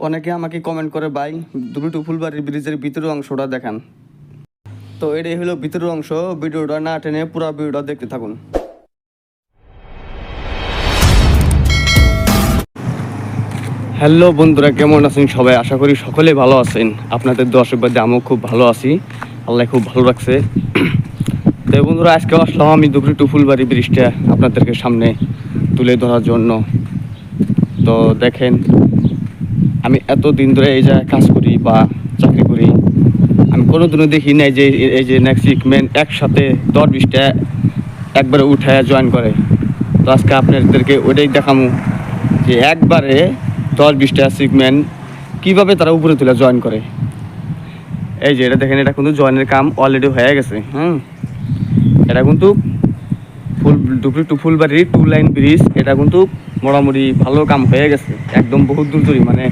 অনেকে আমাকে কমেন্ট করে ভাই দুবি টু ফুলবাড়ির ব্রিজের ভিতরের অংশটা দেখান। তো এটাই হলো ভিতরের অংশ, ভিডিওটা না টেনে পুরো ভিডিওটা দেখতে থাকুন। হ্যালো বন্ধুরা, কেমন আছেন সবাই? আশা করি সকলে ভালো আছেন। আপনাদের দোয়া আশীর্বাদে আমিও খুব ভালো আছি, আল্লাহ খুব ভালো রাখছে। তো বন্ধুরা, আজকে আসলাম আমি দুবি টু ফুলবাড়ি ব্রিজটা আপনাদেরকে সামনে তুলে ধরার জন্য। তো দেখেন, আমি এত দিন ধরে এই জায়গায় কাজ করি বা চাকরি করি, আমি কোনোদিনও দেখি নাই যে এই যে নেক্সিকম্যান একসাথে 10-20টা একবারে উঠায় জয়েন করে। তো আজকে আপনাদেরকে ওইটাই দেখামু যে একবারে 10-20টা সিগম্যান কীভাবে তারা উপরে তুলে জয়েন করে। এই যে এটা দেখেন, এটা কিন্তু জয়েনের কাম অলরেডি হয়ে গেছে। এটা কিন্তু দুবি টু ফুলবাড়ি 2 লাইন ব্রিজ, এটা কিন্তু মোটামুটি ভালো কাম হয়ে গেছে, একদম বহুত দূর দূরই, মানে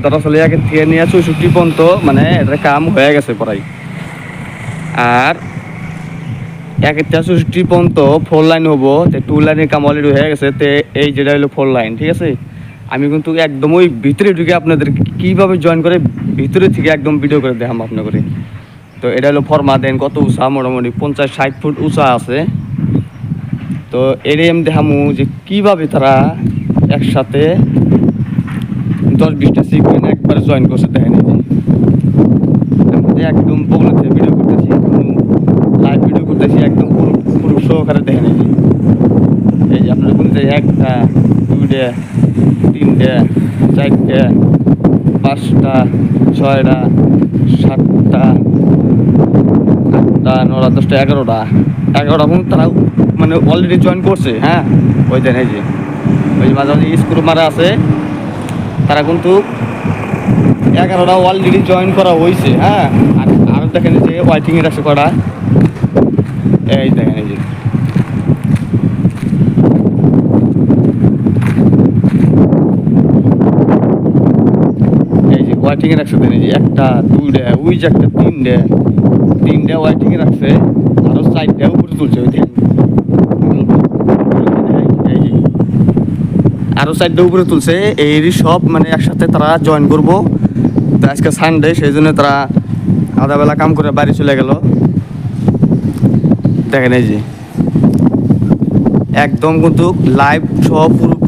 দরাচলে আগে থেকে নিয়ে 64 পর্যন্ত মানে এটা কাম হয়ে গেছে প্রায়। আর 1 থেকে 64 পর্যন্ত 4 লাইন হবো, 2 লাইনের কাম অলরেডি হয়ে গেছে। তো এই যেটা হলো 4 লাইন, ঠিক আছে। আমি কিন্তু একদম ওই ভিতরে ঢুকে আপনাদের কীভাবে জয়েন করে ভিতরে থেকে একদম ভিডিও করে দেখাম আপনাদের। তো এটা হলো ফর্মা, দেন কত উঁচা, মোটামুটি 50-60 ফুট উঁচা আছে। তো এটাই আমি দেখামু যে কীভাবে তারা একসাথে 10-20টা সিগমেন্ট একবারে জয়েন করছে। দেখেন একদম বগুড়াতে ভিডিও করতেছি, লাইভ ভিডিও করতেছি, একদম পুরো সহকারে দেখেন। এই যে আপনারা কিন্তু 1টা 2টা 3টা 4টা 5টা 6টা 7টা 8টা 9টা 10টা 11টা কিন্তু তারা মানে অলরেডি জয়েন করছে। ওই দেন এই যে ওই মাঝে মাঝে স্ক্রু মারা আছে, তারা কিন্তু 11টা অলরেডি জয়েন করা হয়েছে। আর দেখেন যে ওয়াইটিংয়ের আছে করা, এই দেখেন এই যে ওয়াইটিংয়ে রাখছে। দেন এই যে 1টা 2টা, ওই যে একটা 3টা ওয়াইটিংয়ে রাখছে, আরও 4টা উপরে তুলছে। ওই দেখেন আরও 4টা উপরে তুলছে। এই সব মানে একসাথে তারা জয়েন করবো। তো আজকে সানডে, সেই জন্য তারা আধাবেলা কাম করে বাড়ি চলে গেল। দেখেন এই যে একদম কিন্তু লাইভ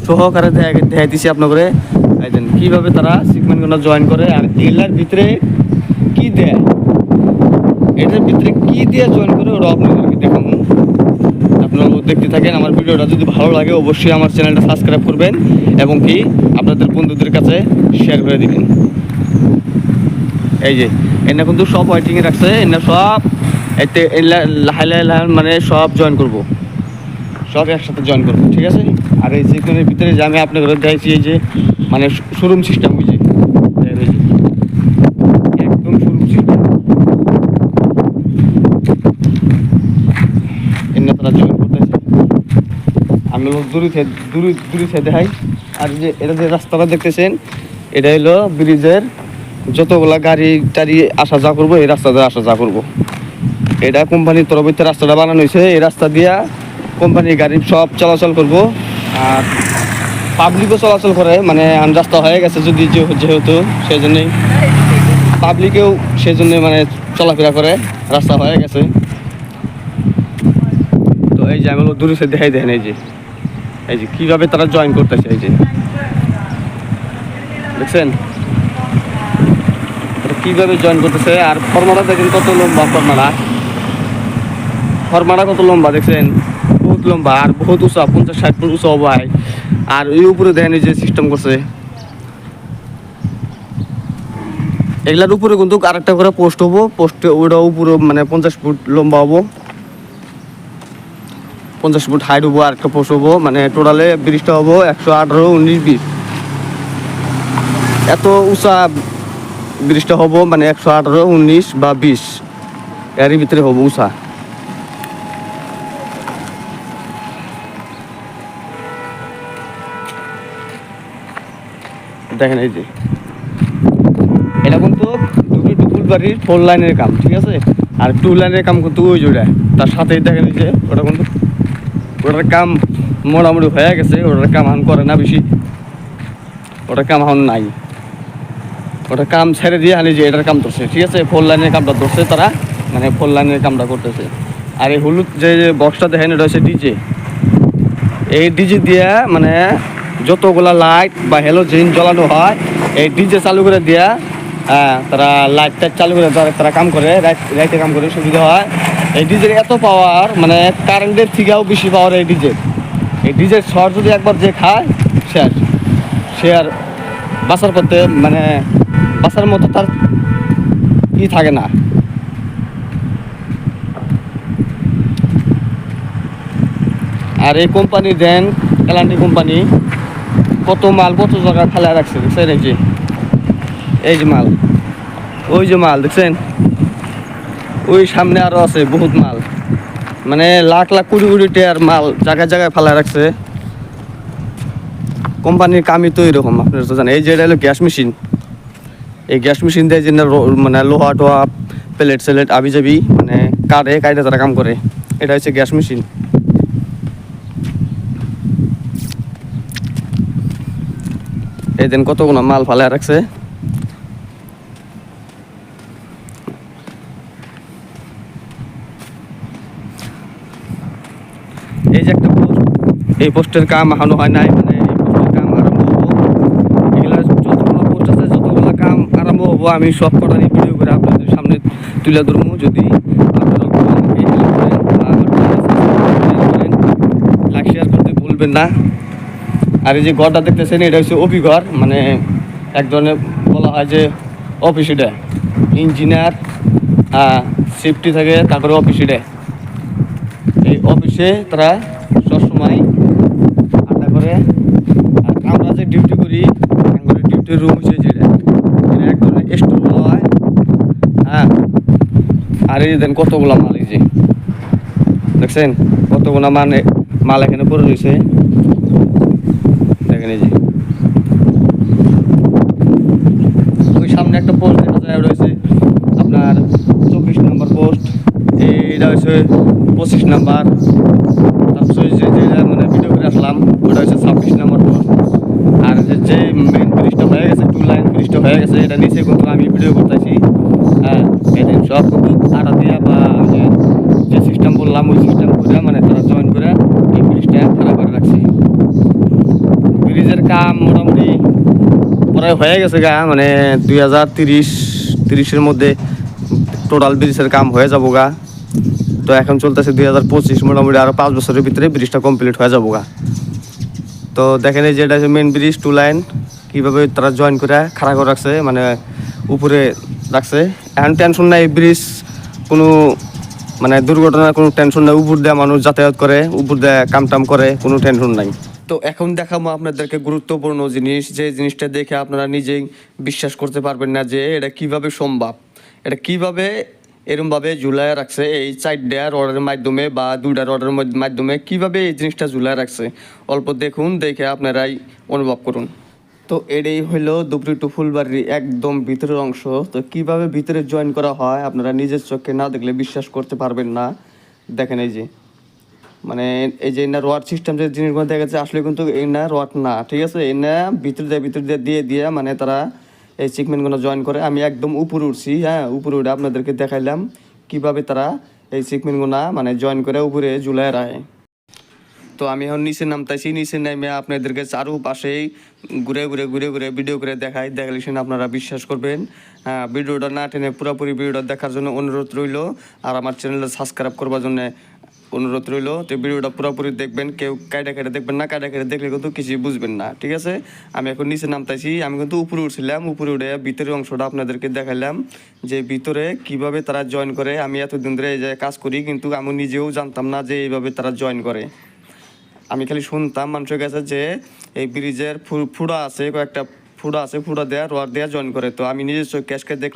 সহকারে দেখাই দিছি আপনাদের কীভাবে তারা সিগমেন্টগুলো জয়েন করে। আর এগুলার ভিতরে কি দেয়, এটার ভিতরে কি দিয়ে জয়েন করে ওরা আপনাদেরকে দেখাবো। আপনারা দেখতে থাকেন। আমার ভিডিওটা যদি ভালো লাগে অবশ্যই আমার চ্যানেলটা সাবস্ক্রাইব করবেন এবং কি আপনাদের বন্ধুদের কাছে শেয়ার করে দিবেন। এই যে এনে কিন্তু সব ওয়াইটিংয়ে রাখছে, এনে সব এতে মানে সব জয়েন করবো, সব একসাথে জয়েন করবো, ঠিক আছে। আর এই সিগমেন্টের ভিতরে যে আমি আপনাদের চাইছি এই যে মানে শোরুম সিস্টেম, বুঝি একদম শোরুম সিস্টেম, এনে তারা জয়েন করতেছে। আমি দূরে দেখাই। আর যে এটা যে রাস্তাটা দেখতেছেন, এটা হলো ব্রিজের যতগুলা গাড়ি টাড়ি আসা যা করবো, এই রাস্তা দিয়ে আসা যা করবো। এটা কোম্পানির তরফে রাস্তাটা বানানো হয়েছে, এই রাস্তা দিয়া কোম্পানির গাড়ি সব চলাচল করব। আর পাবলিকও চলাচল করে, মানে রাস্তা হয়ে গেছে যদি যেহেতু, সেই জন্যই পাবলিকেও সেই জন্যই মানে চলাফেরা করে, রাস্তা হয়ে গেছে। তো এই যে আমি দূরে সে দেখাই দেখেন এই যে কীভাবে তারা জয়েন করতেছে। এই যে দেখছেন কীভাবে জয়েন করতেছে। আর ফর্মাটা দেখেন কত লম্বা, ফর্মাটা কত লম্বা দেখছেন, বহুত লম্বা আর বহুত উঁচা, 50-60 ফুট উঁচা হবো। আর এই উপরে দেখেন যে সিস্টেম করছে, এগুলার উপরে কিন্তু আরেকটা করে পোস্ট হবো, পোস্টে ওইটা উপরে মানে 50 ফুট লম্বা হবো, 50 ফুট হাইট হবো, আরেকটা পোস্ট হবো, মানে টোটালে ব্রিজটা হবো 118, 19, 20, এত উঁচা ব্রিজটা হবো, মানে 118, 19 বা 20 এরই ভিতরে হবো উঁচা। দেখেন এই যে এটা কিন্তু দুবি টু ফুলবাড়ির 4 লাইনের কাম, ঠিক আছে। আর 2 লাইনের কাম কিন্তু ওই জোড়া, তার সাথেই দেখেন যে ওটা কিন্তু ওটার কাম মোটামুটি হয়ে গেছে। ওটার কাম এখন করে না বেশি, ওটার কাম এখন নাই। ওটা কাম ছেড়ে দিয়ে আনি যে এটার কাম ধরছে, ঠিক আছে, 4 লাইনের কামটা ধরছে তারা, মানে 4 লাইনের কামটা করতেছে। আর এই হলুদ যে বক্সটা দেখেন এটা হচ্ছে ডিজে। এই ডিজে দিয়ে মানে যতগুলা লাইট বা হ্যালোজেন জ্বালানো হয় এই ডিজে চালু করে দিয়া তারা লাইট টাইট চালু করে তারা কাম করে, রাইটে কাম করে, সুবিধা হয়। এই ডিজের এত পাওয়ার, মানে কারেন্টের থেকেও বেশি পাওয়ার এই ডিজে। এই ডিজের শর্ট যদি একবার যে খায় শেষ, সে আর বাঁচার করতে মানে বাঁচার মতো তার ই থাকে না। আর এই কোম্পানি দেন এলান্টি কোম্পানি কত মাল কত জায়গায় ফেলা রাখছে, দেখছেন? এই যে মাল, ওই যে মাল দেখছেন, ওই সামনে আরো আছে বহুত মাল, মানে লাখ লাখ কোটি কোটি টাকার মাল জায়গায় জায়গায় ফেলা রাখছে। কোম্পানির কামই তো এরকম, আপনারা তো জানেন। এই যে এটা হলো গ্যাস মেশিন, এই গ্যাস মেশিন দিয়ে যে মানে লোহা টোহা প্লেট সেলেট আবি যাবি মানে কাটে তারা কাম করে, এটা হচ্ছে গ্যাস মেশিন। এই দিন কতগুলো মাল ফালায় রাখছে। এই যে একটা পোস্ট, এই পোস্টের কাম এখনো হয় নাই, মানে এই পোস্টের কাম আরম্ভ হবো। এগুলা যতগুলো পোস্ট আছে যতগুলো কাম আরম্ভ হবো আমি সব কটা ভিডিও করে আপনাদের সামনে তুলে ধরবো। যদি আপনারা লাইক শেয়ার করতে ভুলবেন না। আর এই যে ঘরটা দেখতেছেন এটা হচ্ছে অফিস ঘর, মানে এক ধরনের বলা হয় যে অফিস, এটা ইঞ্জিনিয়ার সেফটি থাকে, তারপরে অফিস। এটা এই অফিসে তারা সবসময় আড্ডা করে। আর আমরা যে ডিউটি করি, আমাদের ডিউটির রুম হচ্ছে যেটা, এটা এক ধরনের স্টোর বলা হয়। আর এই দেন কতগুলা মাল, এই যে দেখছেন কতগুলা মাল এখানে পড়ে রয়েছে, দেখেন। এই যে ওই সামনে একটা পোস্ট দেখা যায় রয়েছে আপনার 24 নম্বর পোস্ট, এইটা হচ্ছে 25 নাম্বার। তারপর যে মানে ভিডিও করে আসলাম ওটা হচ্ছে 26 নম্বর পোস্ট। আর যে মেন ব্রিজটা হয়ে গেছে, 2 লাইন ব্রিজটা হয়ে গেছে, এটা নিচে কিন্তু আমি ভিডিও করতেছি। এদিন সব কিন্তু আটা দিয়া বা যে সিস্টেম বললাম ওই সিস্টেম করে মানে তারা জয়েন করে এই ব্রিজটা খারাপ করে রাখছে। ব্রিজের কাম মোটামুটি প্রায় হয়ে গেছে গা, মানে 2030-এর মধ্যে টোটাল ব্রিজের কাম হয়ে যাবো গা। তো এখন চলতেছে 2025, মোটামুটি আরো 5 বছরের ভিতরে ব্রিজটা কমপ্লিট হয়ে যাবো গা। তো দেখেন এই যে এটা হচ্ছে মেন ব্রিজ, 2 লাইন কীভাবে তারা জয়েন করে খাড়া করে রাখছে, মানে উপরে রাখছে। এখন টেনশন নাই, ব্রিজ কোনো মানে দুর্ঘটনার কোনো টেনশন নাই। উপর দেওয়া মানুষ যাতায়াত করে, উপর দেওয়া কাম করে, কোনো টেনশন নাই। তো এখন দেখাবো আপনাদেরকে গুরুত্বপূর্ণ জিনিস, যে জিনিসটা দেখে আপনারা নিজেই বিশ্বাস করতে পারবেন না যে এটা কিভাবে সম্ভব। এটা কিভাবে এরমভাবে ঝুলায় রাখছে, এই 4টা রডের মাধ্যমে বা 2টা রডের মাধ্যমে কিভাবে এই জিনিসটা ঝুলায় রাখছে। অল্প দেখুন, দেখে আপনারাই অনুভব করুন। তো এটাই হলো ধুবড়ী টু ফুলবাড়ির একদম ভিতরের অংশ। তো কিভাবে ভিতরে জয়েন করা হয় আপনারা নিজের চোখে না দেখলে বিশ্বাস করতে পারবেন না। দেখেন এই যে মানে এই যে এনার রড সিস্টেম যে জিনিসগুলো দেখা যাচ্ছে আসলে কিন্তু এনার রড না, ঠিক আছে। এনা ভিতর দিয়ে মানে তারা এই সিগমেন্টগুলো জয়েন করে। আমি একদম উপরে উঠছি, উপরে উঠে আপনাদেরকে দেখাইলাম কিভাবে তারা এই সিগমেন্টগুলো মানে জয়েন করে উপরে ঝুলায় রাখে। তো আমি এখন নিচে নামতাইছি, নিচে নেমে আপনাদেরকে চারুপাশেই ঘুরে ভিডিও করে দেখলে আপনারা বিশ্বাস করবেন। ভিডিওটা না টেনে পুরোপুরি ভিডিওটা দেখার জন্য অনুরোধ রইল, আর আমার চ্যানেলটা সাবস্ক্রাইব করবার জন্য অনুরোধ রইল। তো ভিডিওটা পুরোপুরি দেখবেন, কেউ কাইটা দেখবেন না, কাইটা দেখলে কিন্তু কিছুই বুঝবেন না, ঠিক আছে। আমি এখন নিচে নামতাইছি, আমি কিন্তু উপরে উঠছিলাম, উপরে উঠে ভিতরের অংশটা আপনাদেরকে দেখাইলাম যে ভিতরে কিভাবে তারা জয়েন করে। আমি এতদিন ধরে এই জায়গায় কাজ করি, কিন্তু আমি নিজেও জানতাম না যে এইভাবে তারা জয়েন করে। আমি খালি শুনতাম মানুষের কাছে যে এই ব্রিজের ফুটা আছে, কয়েকটা ফুটা আছে, ফুটা দেওয়া রড দেওয়া জয়েন করে। তো আমি নিজের চোখে দেখলাম।